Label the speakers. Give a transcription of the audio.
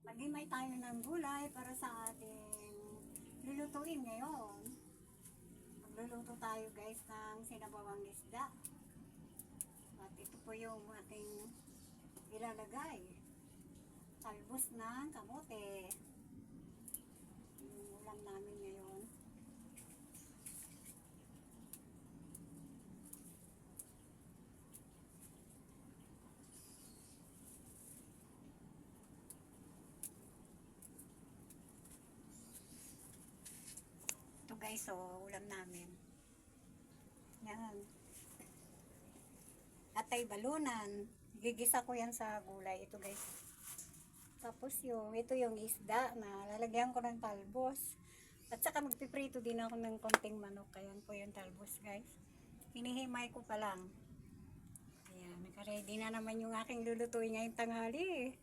Speaker 1: Mag-imay tayo ng gulay para sa ating lulutuin ngayon. Magluluto tayo guys ng sinabawang isda. At ito po yung ating ilalagay. Talbos ng kamote. Yung ulam namin ngayon. Ito guys, so ulam namin. Yan. Atay balunan. Gigisa ko yan sa gulay. Ito guys. Tapos ito yung isda na lalagyan ko ng talbos. At saka magpiprito din ako ng konting manok. Ayan po yung talbos guys. Hinihimay ko pa lang. Ayan, naka-ready na naman yung aking lulutuin ngayong tanghali.